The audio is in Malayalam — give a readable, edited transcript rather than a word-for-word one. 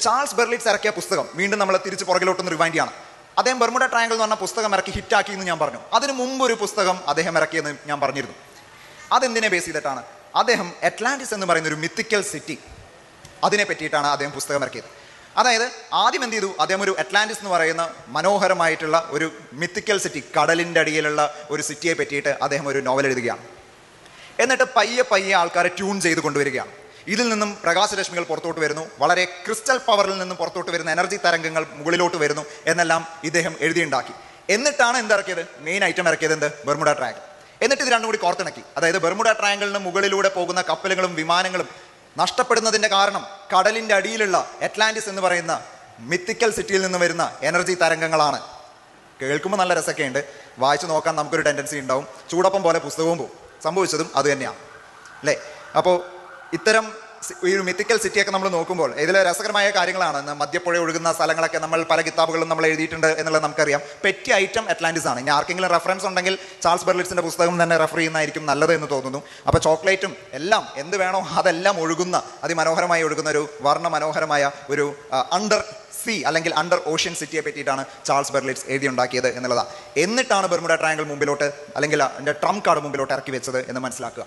ചാൾസ് ബെർലിറ്റ്സ് ഇറക്കിയ പുസ്തകം വീണ്ടും നമ്മൾ തിരിച്ച് പുറകിലോട്ടൊന്ന് റിവൈൻഡ് ചെയ്യണം. അദ്ദേഹം ബെർമുഡ ട്രയാങ്കിൾ എന്ന് പറഞ്ഞ പുസ്തകം ഇറക്കി ഹിറ്റാക്കി എന്ന് ഞാൻ പറഞ്ഞു. അതിന് മുമ്പ് ഒരു പുസ്തകം അദ്ദേഹം ഇറക്കിയെന്ന് ഞാൻ പറഞ്ഞിരുന്നു. അതെന്തിനെ ബേസ് ചെയ്തിട്ടാണ്? അദ്ദേഹം അറ്റ്ലാന്റിസ് എന്ന് പറയുന്ന ഒരു മിത്തിക്കൽ സിറ്റി, അതിനെ പറ്റിയിട്ടാണ് അദ്ദേഹം പുസ്തകം ഇറക്കിയത്. അതായത് ആദ്യം എന്ത് ചെയ്തു, അദ്ദേഹം ഒരു അറ്റ്ലാന്റിസ് എന്ന് പറയുന്ന മനോഹരമായിട്ടുള്ള ഒരു മിത്തിക്കൽ സിറ്റി, കടലിൻ്റെ അടിയിലുള്ള ഒരു സിറ്റിയെ പറ്റിയിട്ട് അദ്ദേഹം ഒരു നോവൽ എഴുതുകയാണ്. എന്നിട്ട് പയ്യെ പയ്യെ ആൾക്കാരെ ട്യൂൺ ചെയ്ത് കൊണ്ടുവരികയാണ്. ഇതിൽ നിന്നും പ്രകാശരശ്മികൾ പുറത്തോട്ട് വരുന്നു, വളരെ ക്രിസ്റ്റൽ പവറിൽ നിന്നും പുറത്തോട്ട് വരുന്ന എനർജി തരംഗങ്ങൾ മുകളിലോട്ട് വരുന്നു എന്നെല്ലാം ഇദ്ദേഹം എഴുതിയുണ്ടാക്കി. എന്നിട്ടാണ് എന്തിറക്കിയത്, മെയിൻ ഐറ്റം ഇറക്കിയത് എന്ത്, ബെർമുഡ ട്രയാങ്കിൾ. എന്നിട്ട് ഇത് രണ്ടും കൂടി കോർത്തിണക്കി. അതായത് ബെർമുഡ ട്രയാങ്കിളിന് മുകളിലൂടെ പോകുന്ന കപ്പലുകളും വിമാനങ്ങളും നഷ്ടപ്പെടുന്നതിൻ്റെ കാരണം കടലിൻ്റെ അടിയിലുള്ള അറ്റ്ലാന്റിസ് എന്ന് പറയുന്ന മിത്തിക്കൽ സിറ്റിയിൽ നിന്ന് വരുന്ന എനർജി തരംഗങ്ങളാണ്. കേൾക്കുമ്പോൾ നല്ല രസമൊക്കെ ഉണ്ട്, വായിച്ചു നോക്കാൻ നമുക്കൊരു ടെൻഡൻസി ഉണ്ടാവും. ചൂടപ്പം പോലെ പുസ്തകവും പോകും. സംഭവിച്ചതും അത് തന്നെയാണ് അല്ലേ. അപ്പോൾ ഇത്തരം ഈ ഒരു മിത്തിക്കൽ സിറ്റിയൊക്കെ നമ്മൾ നോക്കുമ്പോൾ ഇതിലെ രസകരമായ കാര്യങ്ങളാണ്. മധ്യപ്പുഴ ഒഴുകുന്ന സ്ഥലങ്ങളൊക്കെ നമ്മൾ പല കിതാബുകളും നമ്മൾ എഴുതിയിട്ടുണ്ട് എന്നുള്ളത് നമുക്കറിയാം. പെറ്റി ഐറ്റം അറ്റ്ലാന്റിസ് ആണ്. ഇനി ആർക്കെങ്കിലും റെഫറൻസ് ഉണ്ടെങ്കിൽ ചാൾസ് ബെർലിറ്റ്സിന്റെ പുസ്തകം തന്നെ റെഫർ ചെയ്യുന്നതായിരിക്കും നല്ലത് എന്ന് തോന്നുന്നു. അപ്പോൾ ചോക്ലേറ്റും എല്ലാം എന്ത് വേണോ അതെല്ലാം ഒഴുകുന്ന, അതിമനോഹരമായി ഒഴുകുന്ന ഒരു വർണ്ണമനോഹരമായ ഒരു അണ്ടർ സീ അല്ലെങ്കിൽ അണ്ടർ ഓഷ്യൻ സിറ്റിയെ പറ്റിയിട്ടാണ് ചാൾസ് ബെർലിറ്റ്സ് എഴുതിയുണ്ടാക്കിയത് എന്നുള്ളതാണ്. എന്നിട്ടാണ് ബെർമുഡ ട്രയാങ്കിൾ മുമ്പിലോട്ട് അല്ലെങ്കിൽ അതിൻ്റെ ട്രംപ് കാർഡ് മുമ്പിലോട്ട് ഇറക്കി വെച്ചത് എന്ന് മനസ്സിലാക്കുക.